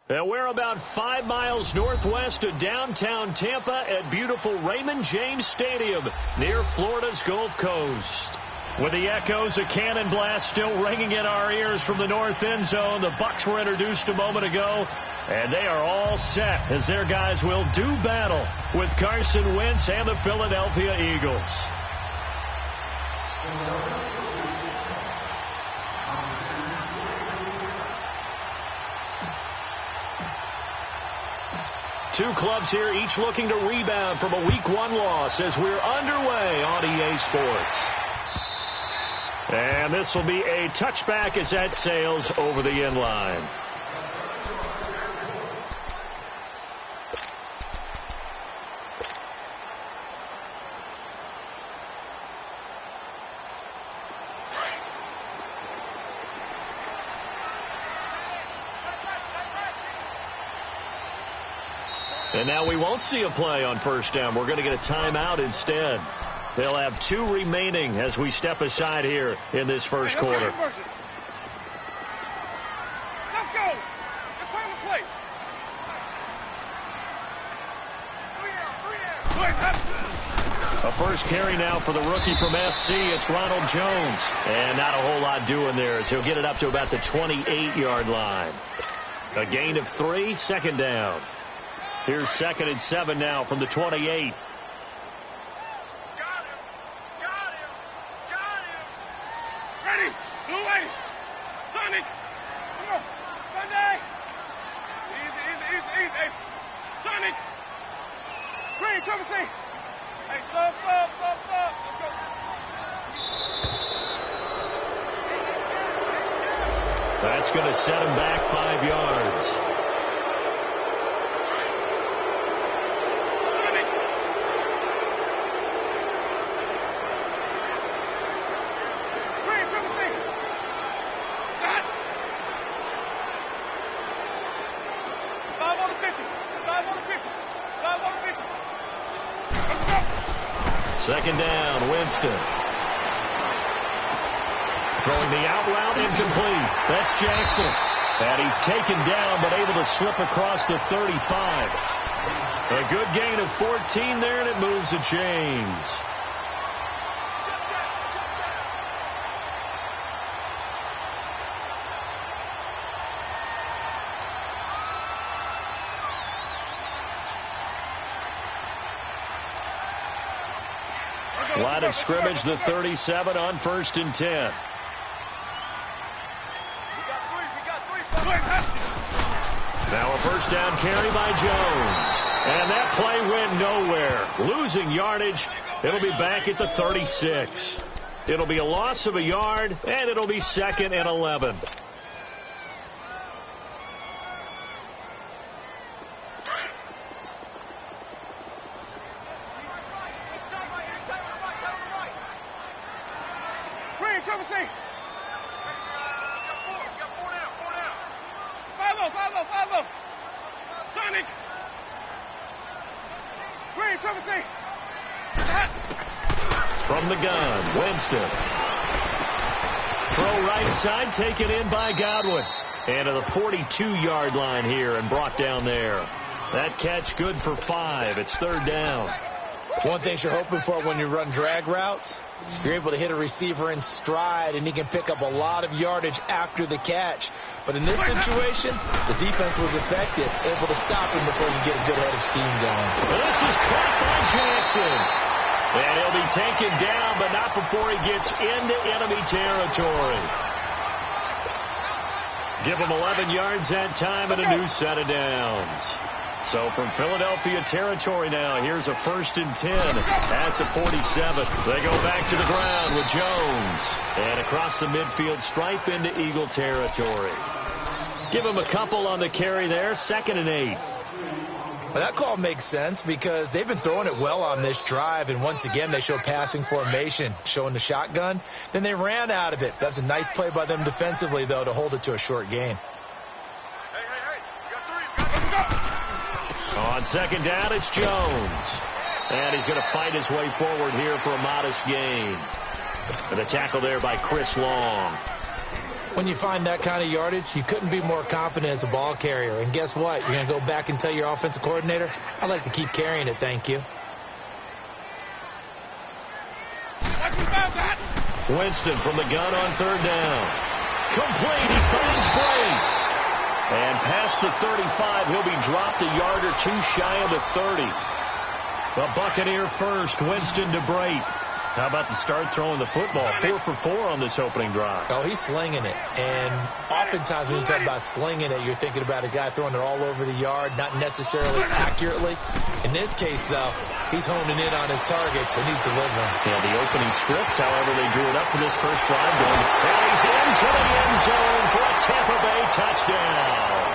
And we're about 5 miles northwest of downtown Tampa at beautiful Raymond James Stadium near Florida's Gulf Coast. With the echoes of cannon blast still ringing in our ears from the north end zone, the Bucs were introduced a moment ago, and they are all set as their guys will do battle with Carson Wentz and the Philadelphia Eagles. Two clubs here, each looking to rebound from a Week 1 loss as we're underway on EA Sports. And this will be a touchback as that sails over the end line. And now we won't see a play on first down. We're going to get a timeout instead. They'll have 2 remaining as we step aside here in this first quarter. Let's go. It's time to play. A first carry now for the rookie from SC. It's Ronald Jones. And not a whole lot doing there as he'll get it up to about the 28-yard line. A gain of 3, second down. Here's 2nd and 7 now from the 28. Got him. Ready. Blue way. Sonic. Come on. Sunday. Easy. Sonic. Green, Trevor C. Hey, stop. Let's go. That's going to set him back 5 yards. Second down, Winston. Throwing the out route, incomplete. That's Jackson. And he's taken down, but able to slip across the 35. A good gain of 14 there, and it moves the chains. Line of scrimmage, the 37 on 1st and 10. We got three. Now a first down carry by Jones. And that play went nowhere. Losing yardage. It'll be back at the 36. It'll be a loss of a yard, and it'll be 2nd and 11. From the gun, Winston. Throw right side, taken in by Godwin. And to the 42-yard line here and brought down there. That catch good for 5. It's 3rd down. One thing you're hoping for when you run drag routes, you're able to hit a receiver in stride, and he can pick up a lot of yardage after the catch. But in this situation, the defense was effective, able to stop him before you get a good head of steam going. This is caught by Jackson. And he'll be taken down, but not before he gets into enemy territory. Give him 11 yards that time and a new set of downs. So from Philadelphia territory now, here's a 1st and 10 at the 47. They go back to the ground with Jones. And across the midfield stripe into Eagle territory. Give him a couple on the carry there, 2nd and 8. Well, that call makes sense because they've been throwing it well on this drive, and once again they show passing formation, showing the shotgun. Then they ran out of it. That's a nice play by them defensively, though, to hold it to a short gain. Hey, we got 3. On 2nd down, it's Jones. And he's going to fight his way forward here for a modest gain. And a tackle there by Chris Long. When you find that kind of yardage, you couldn't be more confident as a ball carrier. And guess what? You're going to go back and tell your offensive coordinator, I'd like to keep carrying it, thank you. Winston from the gun on third down. Complete. He finds Bray. And past the 35, he'll be dropped a yard or two shy of the 30. The Buccaneer first. Winston to Bray. How about the start throwing the football? 4 for 4 on this opening drive. Oh, he's slinging it. And oftentimes when you talk about slinging it, you're thinking about a guy throwing it all over the yard, not necessarily accurately. In this case, though, he's honing in on his targets, and he's delivering. Yeah, the opening script, however, they drew it up for this first drive. And he's into the end zone for a Tampa Bay touchdown.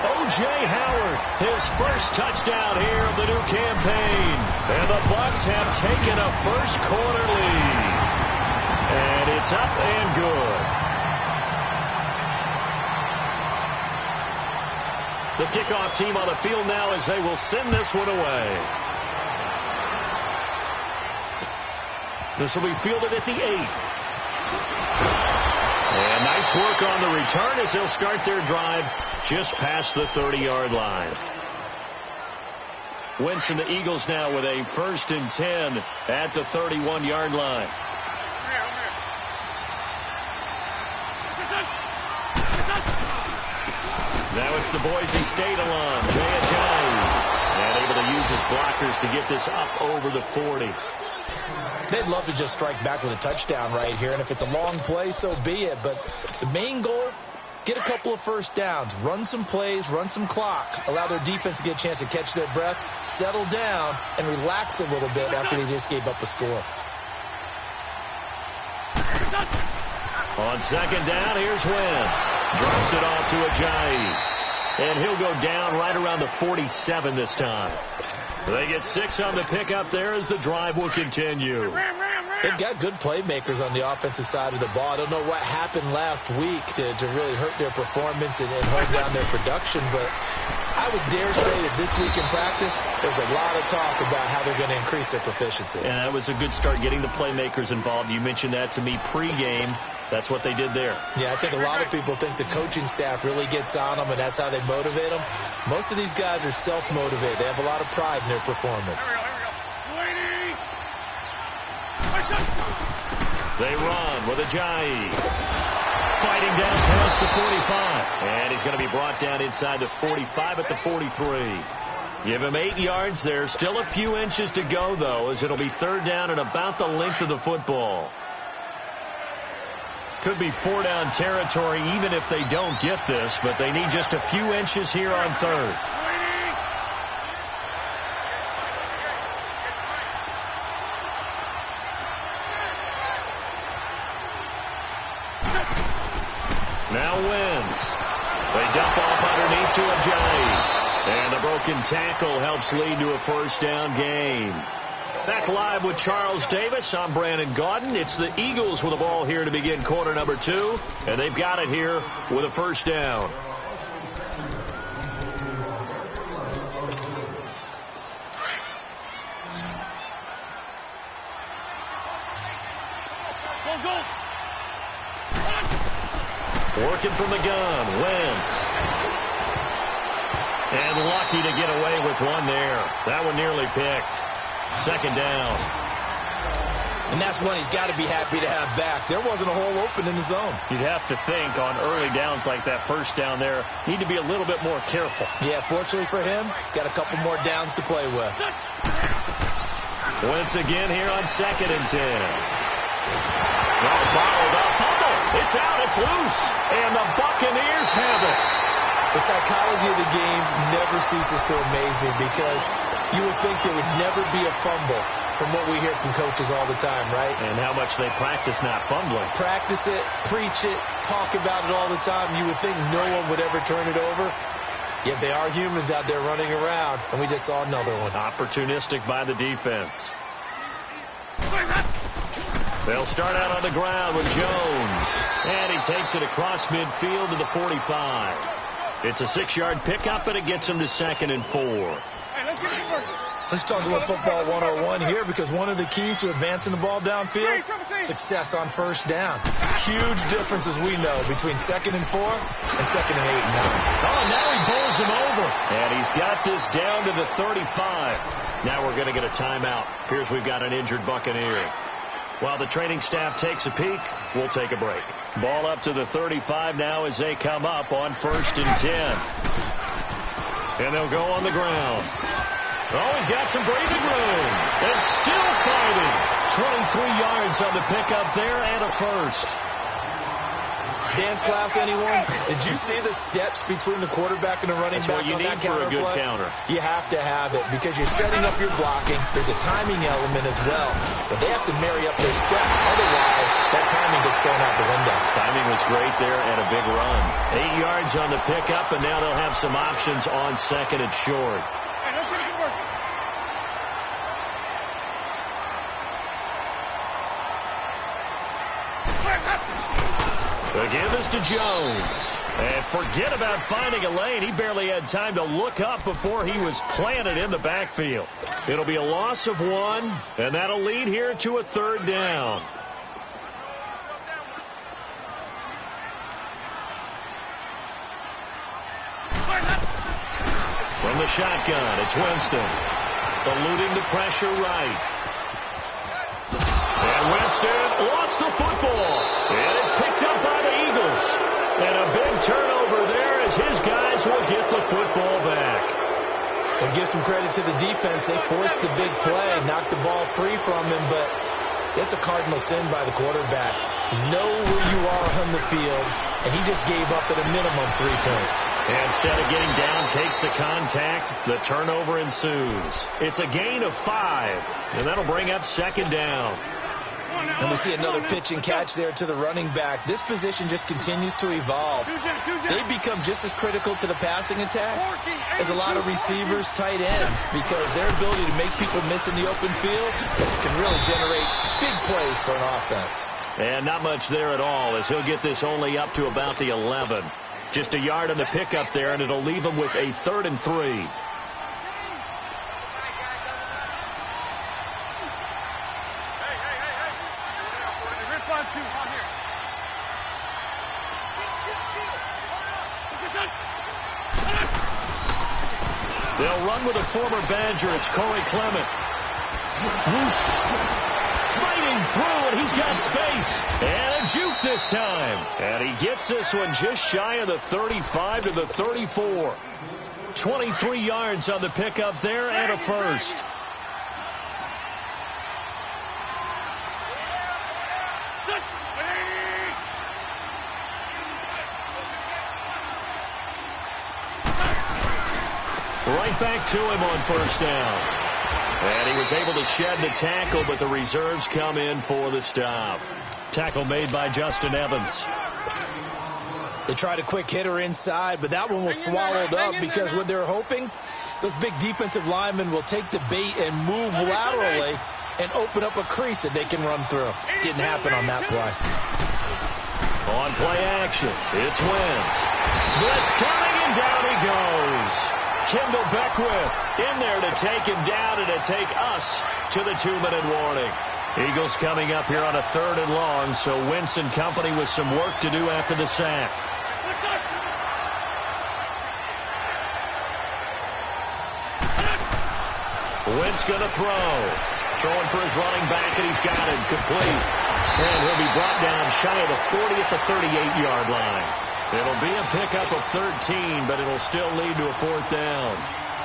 O.J. Howard, his first touchdown here of the new campaign. And the Bucs have taken a first-quarter lead. And it's up and good. The kickoff team on the field now as they will send this one away. This will be fielded at the 8. And nice work on the return as they'll start their drive just past the 30-yard line. Winston, the Eagles now with a 1st and 10 at the 31-yard line. Now it's the Boise State alum, Jay Ajayi. And able to use his blockers to get this up over the 40. They'd love to just strike back with a touchdown right here, and if it's a long play, so be it. But the main goal, get a couple of first downs, run some plays, run some clock, allow their defense to get a chance to catch their breath, settle down, and relax a little bit after they just gave up a score. On second down, here's Wentz. Drops it off to Ajayi. And he'll go down right around the 47 this time. They get 6 on the pickup there as the drive will continue. They've got good playmakers on the offensive side of the ball. I don't know what happened last week to really hurt their performance and hold down their production, but I would dare say that this week in practice, there's a lot of talk about how they're going to increase their proficiency. And that was a good start getting the playmakers involved. You mentioned that to me pregame. That's what they did there. Yeah, I think a lot of people think the coaching staff really gets on them, and that's how they motivate them. Most of these guys are self-motivated. They have a lot of pride in their performance. They run with Ajayi. Fighting down past the 45. And he's going to be brought down inside the 45 at the 43. Give him 8 yards there. Still a few inches to go, though, as it'll be 3rd down and about the length of the football. Could be 4-down territory even if they don't get this, but they need just a few inches here on 3rd. Now Wentz. They dump off underneath to Ajayi. And the broken tackle helps lead to a 1st down gain. Back live with Charles Davis. I'm Brandon Gaudin. It's the Eagles with the ball here to begin quarter number 2. And they've got it here with a 1st down. Working from the gun, Wentz. And lucky to get away with one there. That one nearly picked. 2nd down. And that's one he's got to be happy to have back. There wasn't a hole open in the zone. You'd have to think on early downs like that 1st down there, need to be a little bit more careful. Yeah, fortunately for him, got a couple more downs to play with. Wentz again here on 2nd and 10. Well, followed up, fumble. It's out, it's loose. And the Buccaneers have it. The psychology of the game never ceases to amaze me because you would think there would never be a fumble from what we hear from coaches all the time, right? And how much they practice not fumbling. Practice it, preach it, talk about it all the time. You would think no one would ever turn it over. Yet they are humans out there running around, and we just saw another one. Opportunistic by the defense. They'll start out on the ground with Jones. And he takes it across midfield to the 45. It's a 6-yard pickup, and it gets him to 2nd and 4. Hey, let's get it converted. Let's talk a little football 101 here, because one of the keys to advancing the ball downfield, success on first down. Huge difference, as we know, between 2nd and 4 and 2nd and 8 and 9. Oh, now he bowls him over. And he's got this down to the 35. Now we're going to get a timeout. Appears we've got an injured Buccaneer. While the training staff takes a peek, we'll take a break. Ball up to the 35 now as they come up on 1st and 10. And they'll go on the ground. Oh, he's got some breathing room. And still fighting. 23 yards on the pickup there and a first. Dance class, anyone? Did you see the steps between the quarterback and the running back on that counter play? That's what you need for a good counter. You have to have it, because you're setting up your blocking. There's a timing element as well. But they have to marry up their steps. Otherwise, that timing gets thrown out the window. Timing was great there and a big run. 8 yards on the pickup, and now they'll have some options on 2nd and short. The give is to Jones. And forget about finding a lane. He barely had time to look up before he was planted in the backfield. It'll be a loss of 1, and that'll lead here to a 3rd down. From the shotgun, it's Winston. Eluding the pressure right. And Winston lost the football. And it's picked up by the Eagles. And a big turnover there as his guys will get the football back. We'll give some credit to the defense. They forced the big play, knocked the ball free from him, but that's a cardinal sin by the quarterback. Know where you are on the field, and he just gave up at a minimum 3 points. And instead of getting down, takes the contact. The turnover ensues. It's a gain of 5, and that'll bring up 2nd down. And we see another pitch and catch there to the running back. This position just continues to evolve. They become just as critical to the passing attack as a lot of receivers, tight ends, because their ability to make people miss in the open field can really generate big plays for an offense. And not much there at all, as he'll get this only up to about the 11. Just a yard on the pickup there, and it'll leave him with a 3rd and 3. They'll run with a former Badger. It's Corey Clement. Whoosh. Fighting through, and he's got space. And a juke this time. And he gets this one just shy of the 35 to the 34. 23 yards on the pickup there and a first. Right back to him on 1st down. And he was able to shed the tackle, but the reserves come in for the stop. Tackle made by Justin Evans. They tried a quick hitter inside, but that one was swallowed up because what they're hoping, those big defensive linemen will take the bait and move laterally and open up a crease that they can run through. Didn't happen on that play. On play action, it's Wentz. Blitz coming, and down he goes. Kendall Beckwith in there to take him down and to take us to the 2-minute warning. Eagles coming up here on a 3rd and long, so Wentz and company with some work to do after the sack. Wentz going to throw. Throwing for his running back, and he's got it complete. And he'll be brought down shy of the 40 at the 38-yard line. It'll be a pickup of 13, but it'll still lead to a 4th down.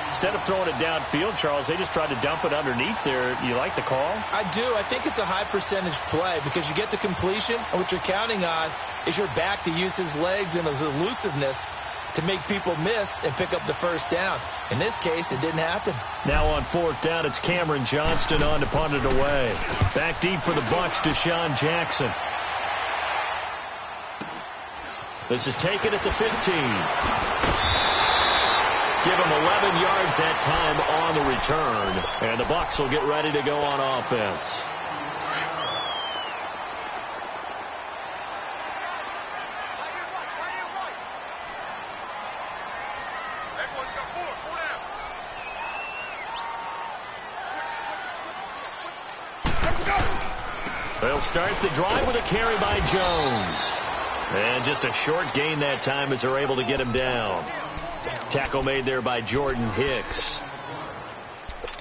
Instead of throwing it downfield, Charles, they just tried to dump it underneath there. You like the call? I do. I think it's a high percentage play because you get the completion, and what you're counting on is your back to use his legs and his elusiveness to make people miss and pick up the 1st down. In this case, it didn't happen. Now on 4th down, it's Cameron Johnston on to punt it away. Back deep for the Bucs, Deshaun Jackson. This is taken at the 15. Give him 11 yards that time on the return. And the Bucs will get ready to go on offense. They'll start the drive with a carry by Jones. And just a short gain that time as they're able to get him down. Tackle made there by Jordan Hicks.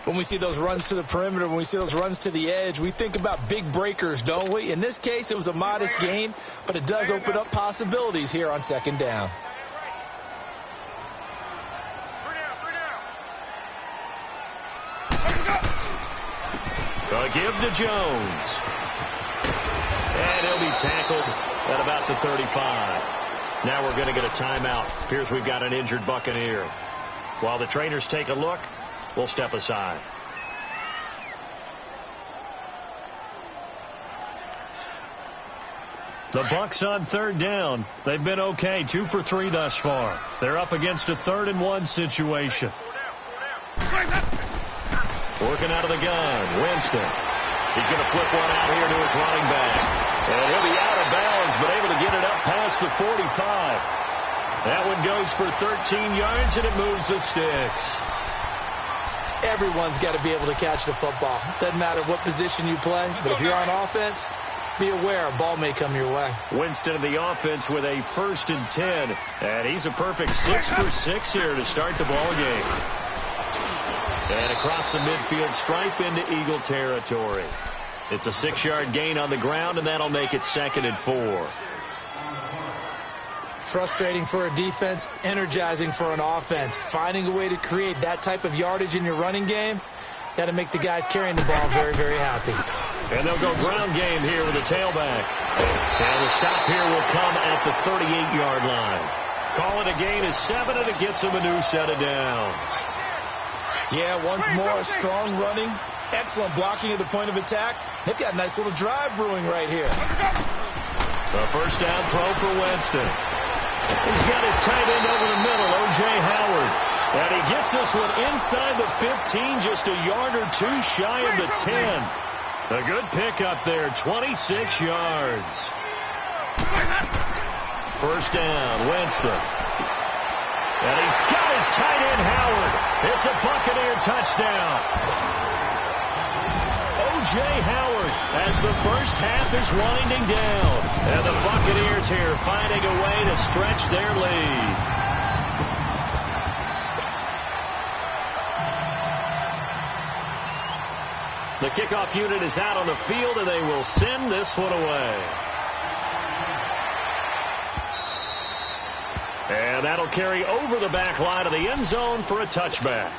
When we see those runs to the perimeter, when we see those runs to the edge, we think about big breakers, don't we? In this case, it was a modest gain, but it does open up possibilities here on second down. A give to Jones. And he'll be tackled at about the 35. Now we're going to get a timeout. Appears we've got an injured Buccaneer. While the trainers take a look, we'll step aside. The Bucs on third down. They've been okay, 2 for 3 thus far. They're up against a 3rd-and-1 situation. Working out of the gun, Winston. He's going to flip one out here to his running back. And he'll be out of bounds, but able to get it up past the 45. That one goes for 13 yards, and it moves the sticks. Everyone's got to be able to catch the football. Doesn't matter what position you play, but if you're on offense, be aware a ball may come your way. Winston of the offense with a 1st and 10. And he's a perfect 6 for 6 here to start the ball game. And across the midfield stripe into Eagle territory. It's a 6-yard gain on the ground, and that'll make it 2nd and 4. Frustrating for a defense, energizing for an offense. Finding a way to create that type of yardage in your running game, got to make the guys carrying the ball very, very happy. And they'll go ground game here with a tailback. And the stop here will come at the 38-yard line. Call it a gain of 7, and it gets them a new set of downs. Yeah, once more, strong running, excellent blocking at the point of attack. They've got a nice little drive brewing right here. The first down throw for Winston. He's got his tight end over the middle, O.J. Howard. And he gets this one inside the 15, just a yard or 2 shy of the 10. A good pickup there, 26 yards. First down, Winston. And he's got his tight end, Howard. It's a Buccaneer touchdown. O.J. Howard as the first half is winding down. And the Buccaneers here finding a way to stretch their lead. The kickoff unit is out on the field, and they will send this one away. And that'll carry over the back line of the end zone for a touchback.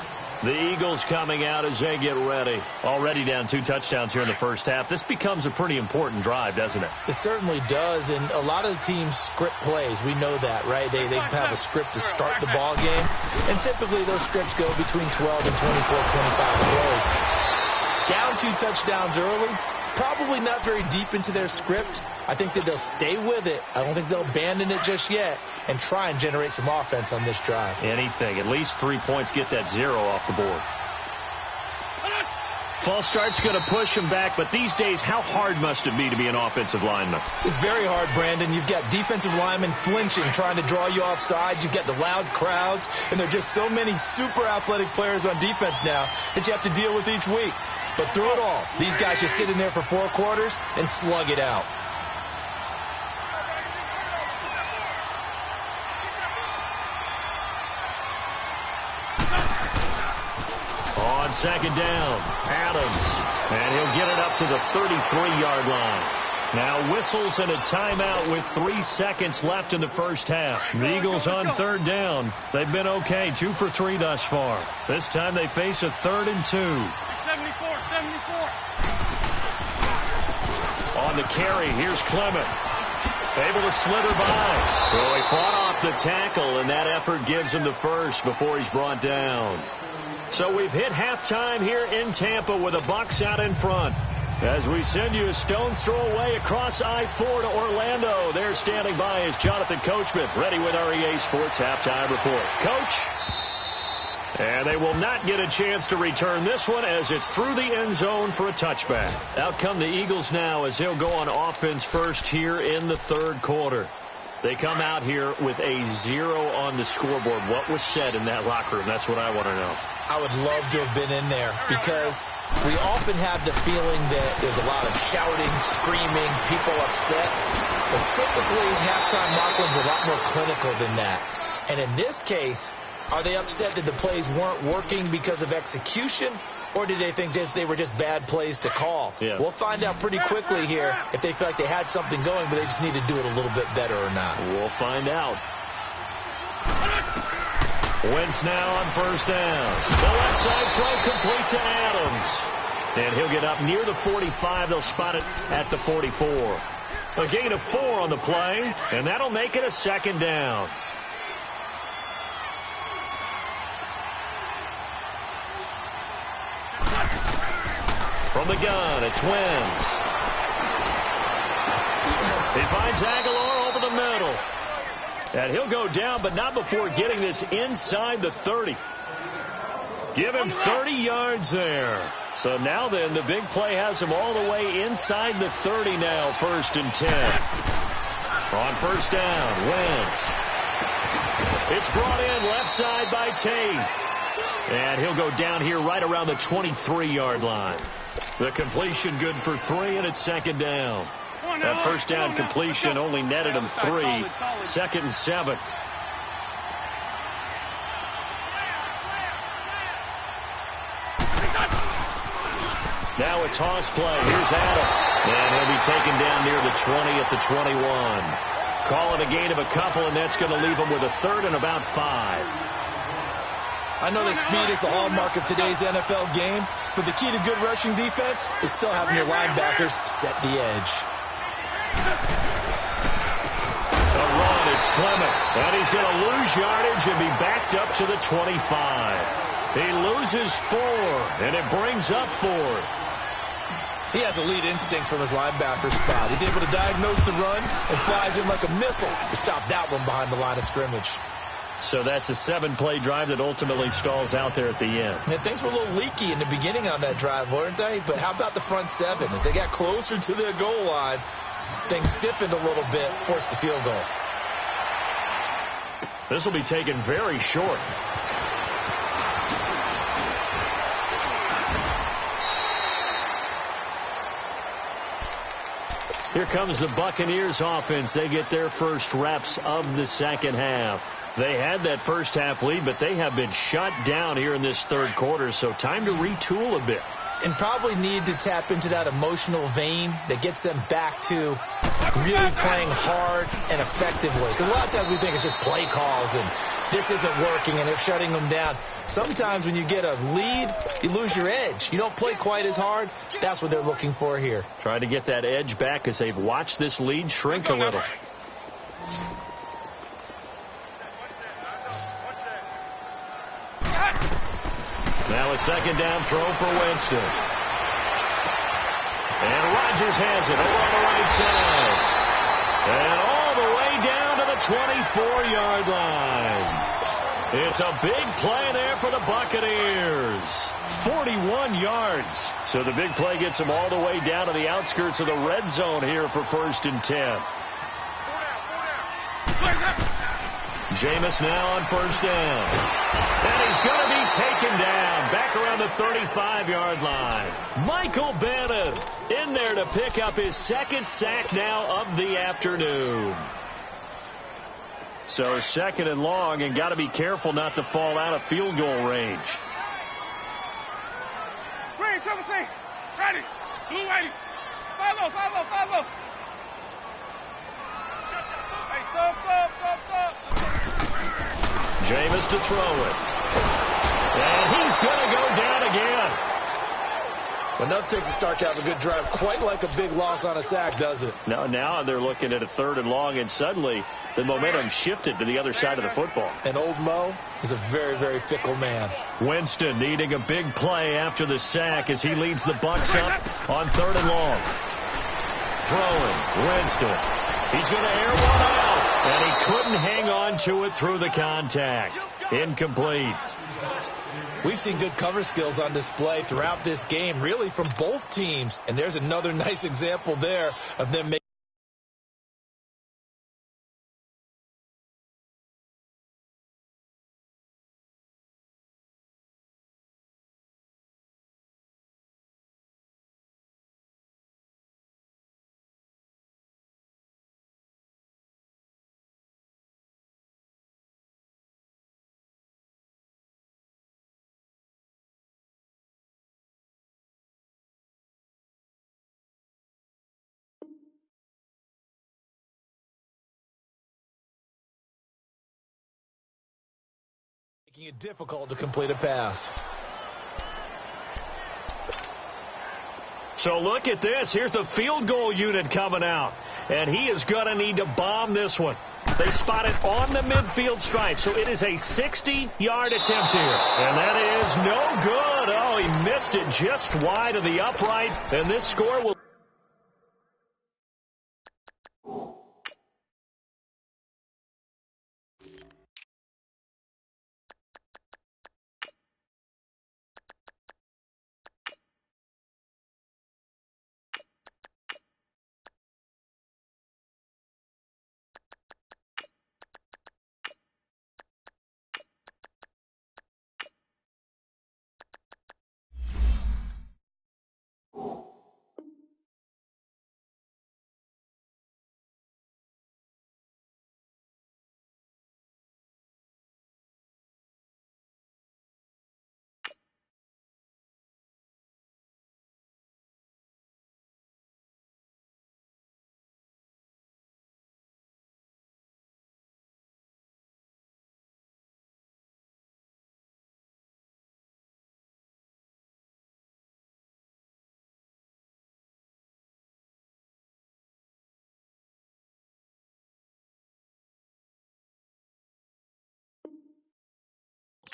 The Eagles coming out as they get ready. Already down 2 touchdowns here in the first half. This becomes a pretty important drive, doesn't it? It certainly does, and a lot of the teams script plays. We know that, right? They have a script to start the ball game, and typically those scripts go between 12 and 24, 25 plays. Down 2 touchdowns early, probably not very deep into their script. I think that they'll stay with it. I don't think they'll abandon it just yet and try and generate some offense on this drive. Anything. At least 3 points, get that 0 off the board. False start's going to push him back, but these days, how hard must it be to be an offensive lineman? It's very hard, Brandon. You've got defensive linemen flinching, trying to draw you offside. You've got the loud crowds, and there are just so many super athletic players on defense now that you have to deal with each week. But through it all, these guys just sit in there for 4 quarters and slug it out. On second down, Adams, and he'll get it up to the 33-yard line. Now whistles and a timeout with 3 seconds left in the first half. The Eagles on third down. They've been okay, 2 for 3 thus far. This time they face a 3rd and 2. 74. On the carry, here's Clement. Able to slither by. So he fought off the tackle, and that effort gives him the first before he's brought down. So we've hit halftime here in Tampa with the Bucs out in front. As we send you a stone's throw away across I-4 to Orlando. There standing by is Jonathan Coachman, ready with our EA Sports Halftime Report. Coach? And they will not get a chance to return this one as it's through the end zone for a touchback. Out come the Eagles now as they'll go on offense first here in the 3rd quarter. They come out here with a 0 on the scoreboard. What was said in that locker room? That's what I want to know. I would love to have been in there because we often have the feeling that there's a lot of shouting, screaming, people upset. But typically, halftime locker rooms are a lot more clinical than that. And in this case, are they upset that the plays weren't working because of execution? Or did they think they were just bad plays to call? Yeah. We'll find out pretty quickly here if they feel like they had something going, but they just need to do it a little bit better or not. We'll find out. Wentz now on first down. The left side throw complete to Adams. And he'll get up near the 45. They'll spot it at the 44. A gain of 4 on the play, and that'll make it a second down. From the gun, it's Wentz. He finds Aguilar over the middle. And he'll go down, but not before getting this inside the 30. Give him 30 yards there. So now then, the big play has him all the way inside the 30 now, 1st and 10. On first down, Wentz. It's brought in left side by Tate. And he'll go down here right around the 23-yard line. The completion good for 3, and it's 2nd down. That first down completion only netted him 3. 2nd and 7. Now a toss play. Here's Adams. And he'll be taken down near the 20 at the 21. Call it a gain of a couple, and that's going to leave him with a 3rd and about 5. I know that speed is the hallmark of today's NFL game, but the key to good rushing defense is still having your linebackers set the edge. A run, it's Clement, and he's going to lose yardage and be backed up to the 25. He loses 4, and it brings up 4th. He has elite instincts from his linebacker spot. He's able to diagnose the run and flies in like a missile to stop that one behind the line of scrimmage. So that's a 7-play drive that ultimately stalls out there at the end. And things were a little leaky in the beginning on that drive, weren't they? But how about the front 7? As they got closer to the goal line, things stiffened a little bit, forced the field goal. This will be taken very short. Here comes the Buccaneers offense. They get their first reps of the second half. They had that first half lead, but they have been shut down here in this 3rd quarter, so time to retool a bit. And probably need to tap into that emotional vein that gets them back to really playing hard and effectively. Because a lot of times we think it's just play calls and this isn't working and it's shutting them down. Sometimes when you get a lead, you lose your edge. You don't play quite as hard. That's what they're looking for here. Trying to get that edge back as they've watched this lead shrink a little. Now a 2nd down throw for Winston. And Rodgers has it over on the right side. And all the way down to the 24-yard line. It's a big play there for the Buccaneers. 41 yards. So the big play gets them all the way down to the outskirts of the red zone here for 1st and 10. Jameis now on first down. And he's going to be taken down back around the 35-yard line. Michael Bennett in there to pick up his 2nd sack now of the afternoon. So 2nd and long, and got to be careful not to fall out of field goal range. Green, triple C. Ready. Blue 80. Follow. Hey, stop. Jameis to throw it. And he's going to go down again. Enough takes a start to have a good drive. Quite like a big loss on a sack, does it? Now they're looking at a 3rd and long, and suddenly the momentum shifted to the other side of the football. And old Mo is a very, very fickle man. Winston needing a big play after the sack as he leads the Bucs up on 3rd and long. Throwing, Winston. He's going to air one out, and he couldn't hang on to it through the contact. Incomplete. We've seen good cover skills on display throughout this game, really from both teams. And there's another nice example there of them making Making it difficult to complete a pass. So look at this. Here's the field goal unit coming out. And he is going to need to bomb this one. They spot it on the midfield stripe. So it is a 60-yard attempt here. And that is no good. Oh, he missed it just wide of the upright. And this score will...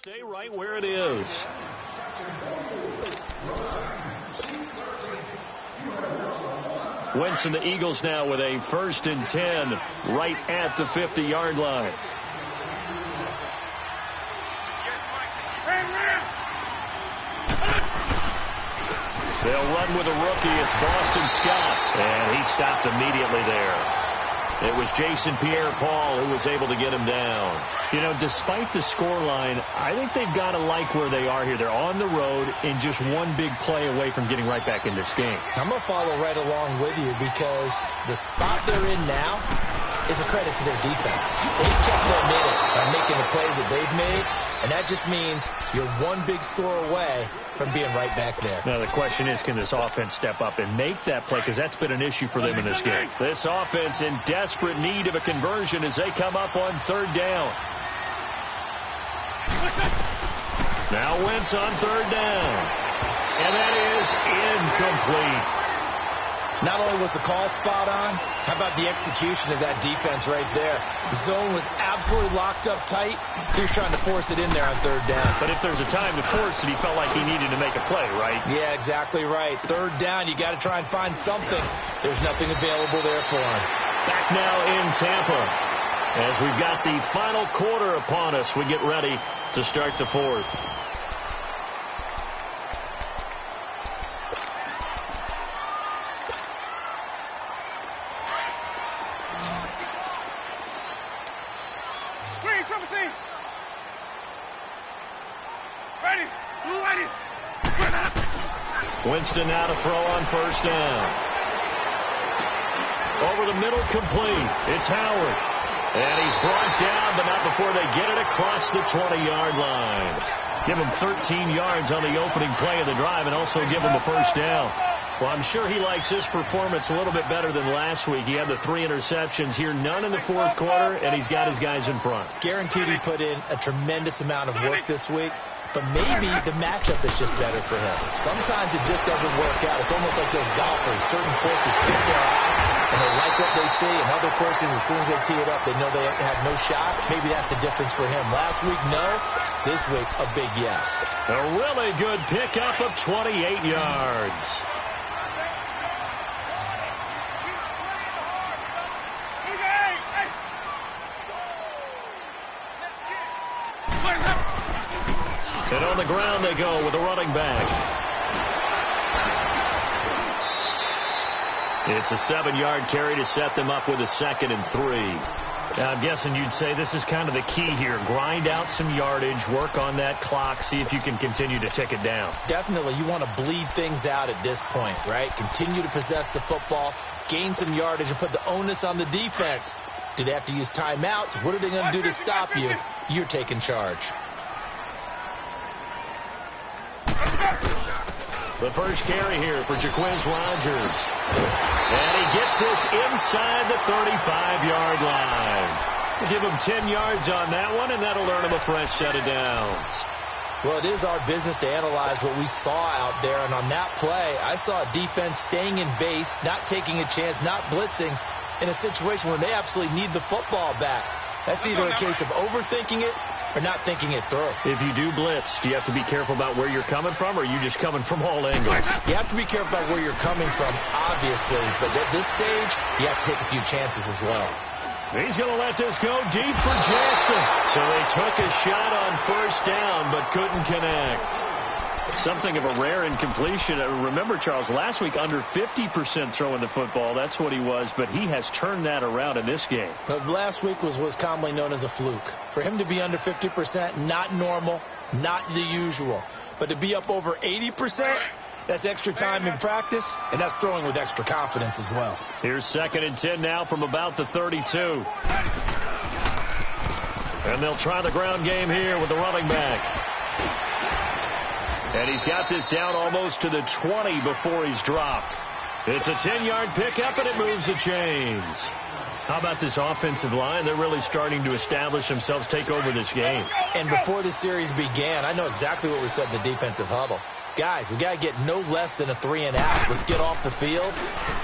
Stay right where it is. Winston, the Eagles now with a 1st and 10 right at the 50-yard line. They'll run with a rookie. It's Boston Scott, and he stopped immediately there. It was Jason Pierre-Paul who was able to get him down. You know, despite the scoreline, I think they've got to like where they are here. They're on the road and just one big play away from getting right back in this game. I'm going to follow right along with you because the spot they're in now is a credit to their defense. They've kept them in it by making the plays that they've made, and that just means you're one big score away from being right back there. Now, the question is, can this offense step up and make that play? Because that's been an issue for them in this game. This offense in desperate need of a conversion as they come up on 3rd down. Now Wentz on 3rd down. And that is incomplete. Not only was the call spot on, how about the execution of that defense right there? The zone was absolutely locked up tight. He was trying to force it in there on 3rd down. But if there's a time to force it, he felt like he needed to make a play, right? Yeah, exactly right. 3rd down, you got to try and find something. There's nothing available there for him. Back now in Tampa. As we've got the final quarter upon us, we get ready to start the 4th. Winston now to throw on 1st down. Over the middle, complete. It's Howard. And he's brought down, but not before they get it across the 20-yard line. Give him 13 yards on the opening play of the drive and also give him a 1st down. Well, I'm sure he likes his performance a little bit better than last week. He had the 3 interceptions here, none in the 4th quarter, and he's got his guys in front. Guaranteed he put in a tremendous amount of work this week. But maybe the matchup is just better for him. Sometimes it just doesn't work out. It's almost like those golfers. Certain courses pick their eye, and they like what they see. And other courses, as soon as they tee it up, they know they have no shot. Maybe that's the difference for him. Last week, no. This week, a big yes. A really good pickup of 28 yards. And on the ground they go with a running back. It's a 7-yard carry to set them up with a 2nd and 3. Now, I'm guessing you'd say this is kind of the key here. Grind out some yardage, work on that clock, see if you can continue to tick it down. Definitely. You want to bleed things out at this point, right? Continue to possess the football, gain some yardage, and put the onus on the defense. Do they have to use timeouts? What are they going to do to stop you? You're taking charge. The first carry here for Jaquiz Rogers. And he gets this inside the 35-yard line. We'll give him 10 yards on that one, and that'll earn him a fresh set of downs. Well, it is our business to analyze what we saw out there, and on that play, I saw a defense staying in base, not taking a chance, not blitzing in a situation where they absolutely need the football back. That's either a case of overthinking it or not thinking it through. If you do blitz, do you have to be careful about where you're coming from, or are you just coming from all angles? You have to be careful about where you're coming from, obviously, but at this stage, you have to take a few chances as well. He's going to let this go deep for Jackson. So they took a shot on first down, but couldn't connect. Something of a rare incompletion. Remember, Charles, last week under 50% throwing the football. That's what he was, but he has turned that around in this game. But last week was commonly known as a fluke. For him to be under 50%, not normal, not the usual. But to be up over 80%, that's extra time in practice, and that's throwing with extra confidence as well. Here's 2nd and 10 now from about the 32. And they'll try the ground game here with the running back. And he's got this down almost to the 20 before he's dropped. It's a 10-yard pickup, and it moves the chains. How about this offensive line? They're really starting to establish themselves, take over this game. And before the series began, I know exactly what we said in the defensive huddle. Guys, we got to get no less than a 3-and-out. Let's get off the field.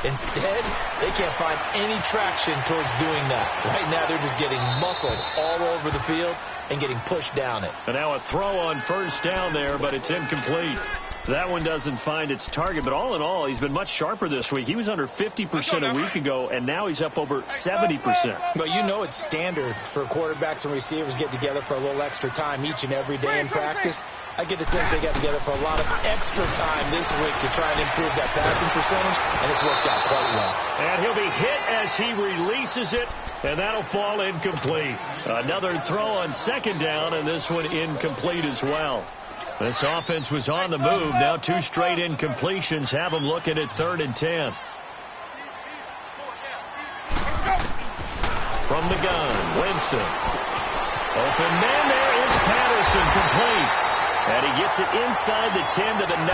Instead, they can't find any traction towards doing that. Right now, they're just getting muscled all over the field and getting pushed down it. And now a throw on first down there, but it's incomplete. That one doesn't find its target, but all in all, he's been much sharper this week. He was under 50% a week ago, and now he's up over 70%. Well, you know it's standard for quarterbacks and receivers get together for a little extra time each and every day in practice. I get the sense they got together for a lot of extra time this week to try and improve that passing percentage, and it's worked out quite well. And he'll be hit as he releases it, and that'll fall incomplete. Another throw on 2nd down, and this one incomplete as well. This offense was on the move. Now 2 straight incompletions have them looking at 3rd and 10. From the gun, Winston. Open man, there is Patterson, complete. And he gets it inside the 10 to the 9.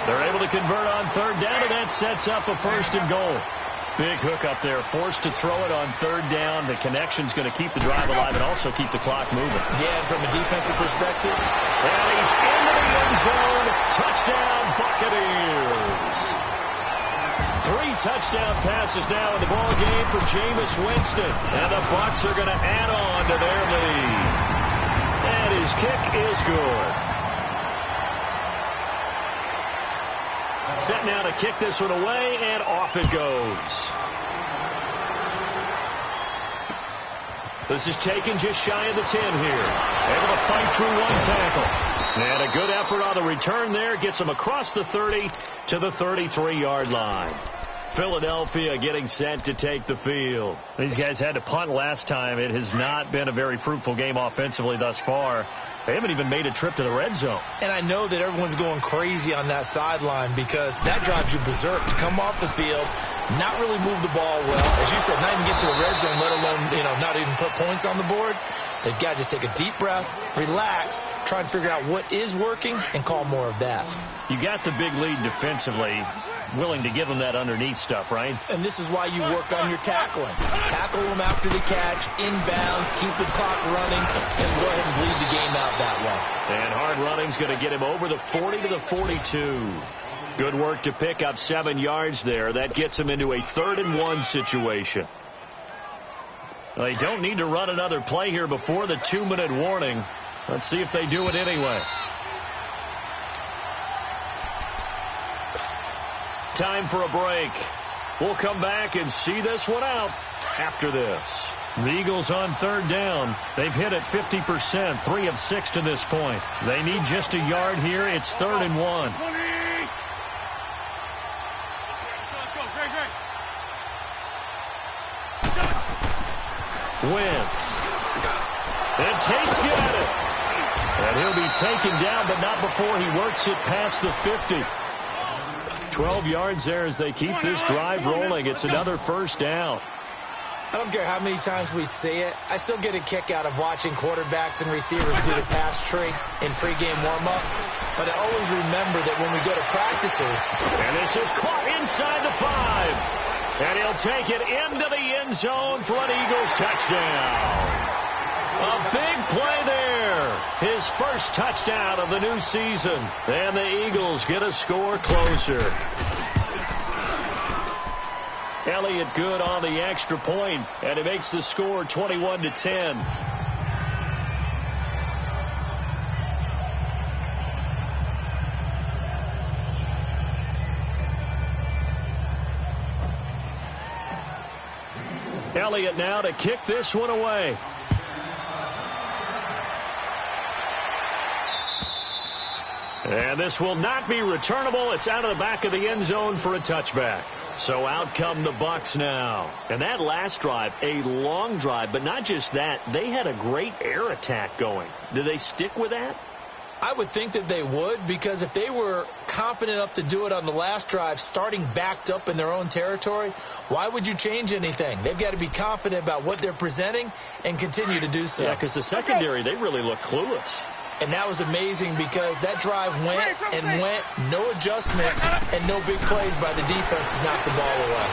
They're able to convert on 3rd down, and that sets up a 1st and goal. Big hook up there, forced to throw it on 3rd down. The connection's going to keep the drive alive and also keep the clock moving. Yeah, and from a defensive perspective. And he's into the end zone. Touchdown, Buccaneers. 3 touchdown passes now in the ball game for Jameis Winston. And the Bucs are going to add on to their lead. And his kick is good. Set now to kick this one away, and off it goes. This is taken just shy of the 10 here. Able to fight through 1 tackle. And a good effort on the return there. Gets him across the 30 to the 33-yard line. Philadelphia getting set to take the field. These guys had to punt last time. It has not been a very fruitful game offensively thus far. They haven't even made a trip to the red zone. And I know that everyone's going crazy on that sideline because that drives you berserk to come off the field, not really move the ball well. As you said, not even get to the red zone, let alone, not even put points on the board. They've got to just take a deep breath, relax, try and figure out what is working, and call more of that. You got the big lead defensively, willing to give them that underneath stuff, right? And this is why you work on your tackling. Tackle them after the catch, inbounds, keep the clock running, just go ahead and bleed the game out that way. And hard running's going to get him over the 40 to the 42. Good work to pick up 7 yards there. That gets him into a 3rd and 1 situation. Well, they don't need to run another play here before the 2-minute warning. Let's see if they do it anyway. Time for a break. We'll come back and see this one out after this. The Eagles on 3rd down. They've hit it 50%, 3 of 6 to this point. They need just a yard here. It's 3rd and 1. Wentz. And Tate's got it. And he'll be taken down, but not before he works it past the 50. 12 yards there as they keep this drive rolling. It's another 1st down. I don't care how many times we see it. I still get a kick out of watching quarterbacks and receivers do the pass tree in pregame warm-up. But I always remember that when we go to practices. And this is caught inside the 5. And he'll take it into the end zone for an Eagles touchdown. A big play there. His first touchdown of the new season. And the Eagles get a score closer. Elliott good on the extra point, and it makes the score 21-10. Elliott now to kick this one away. And this will not be returnable. It's out of the back of the end zone for a touchback. So out come the Bucs now. And that last drive, a long drive, but not just that. They had a great air attack going. Do they stick with that? I would think that they would, because if they were confident enough to do it on the last drive, starting backed up in their own territory, why would you change anything? They've got to be confident about what they're presenting and continue to do so. Yeah, because the secondary, they really look clueless. And that was amazing because that drive went and went, no adjustments, and no big plays by the defense to knock the ball away.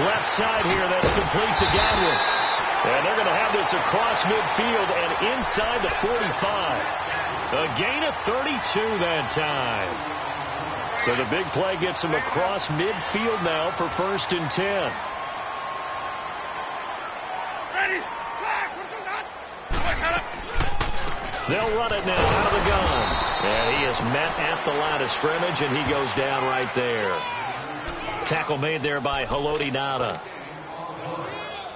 Left side here, that's complete to Godwin. And they're going to have this across midfield and inside the 45. A gain of 32 that time. So the big play gets them across midfield now for 1st and 10. Ready? They'll run it now out of the gun. And he is met at the line of scrimmage, and he goes down right there. Tackle made there by Haloti Ngata.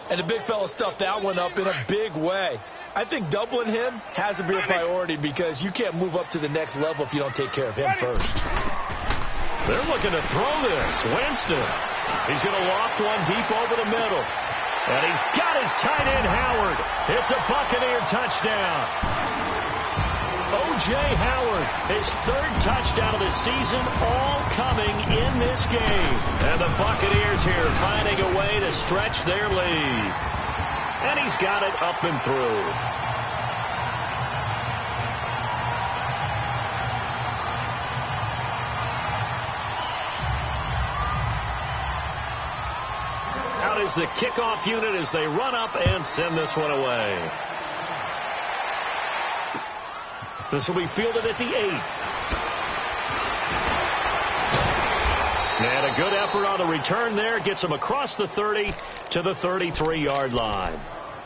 And the big fella stuffed that one up in a big way. I think doubling him has to be a priority because you can't move up to the next level if you don't take care of him first. They're looking to throw this. Winston. He's going to loft one deep over the middle. And he's got his tight end, Howard. It's a Buccaneer touchdown. O.J. Howard, his 3rd touchdown of the season, all coming in this game. And the Buccaneers here finding a way to stretch their lead. And he's got it up and through. Out is the kickoff unit as they run up and send this one away. This will be fielded at the 8. And a good effort on the return there. Gets them across the 30 to the 33-yard line.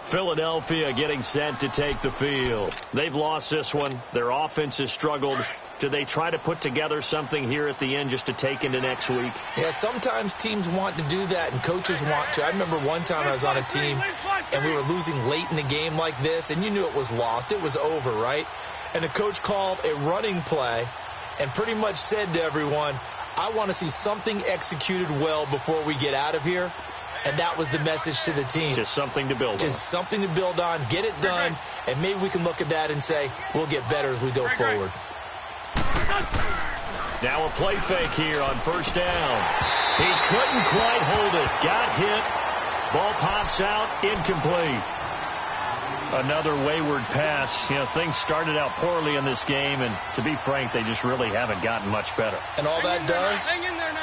Philadelphia getting set to take the field. They've lost this one. Their offense has struggled. Do they try to put together something here at the end just to take into next week? Yeah, sometimes teams want to do that and coaches want to. I remember one time I was on a team and we were losing late in the game like this, and you knew it was lost. It was over, right? And the coach called a running play and pretty much said to everyone, I want to see something executed well before we get out of here. And that was the message to the team. Just something to build on. Just something to build on, get it done, and maybe we can look at that and say, we'll get better as we go forward. Now a play fake here on 1st down. He couldn't quite hold it. Got hit. Ball pops out. Incomplete. Another wayward pass. You know, things started out poorly in this game, and to be frank, they just really haven't gotten much better. And all that does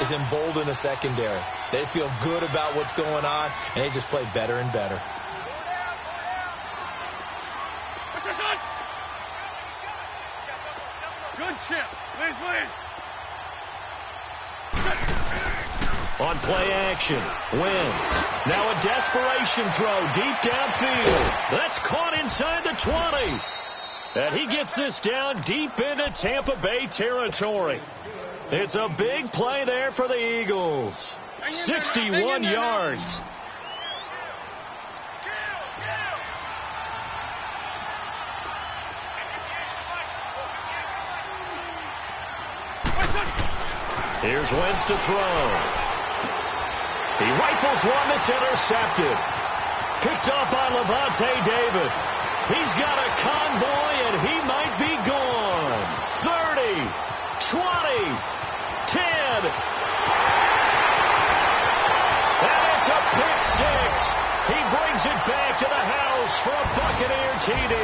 is embolden the secondary. They feel good about what's going on, and they just play better and better. Good chip. Please. On play action, wins. Now a desperation throw deep downfield. That's caught inside the 20. And he gets this down deep into Tampa Bay territory. It's a big play there for the Eagles. 61 yards. Here's Wentz to throw. He rifles one that's intercepted. Picked off by Levante David. He's got a convoy, and he might be gone. 30, 20, 10. And it's a pick six. He brings it back to the house for a Buccaneer TD.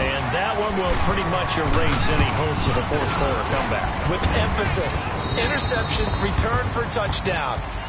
And that one will pretty much erase any hopes of a fourth quarter comeback. With emphasis, interception, return for touchdown.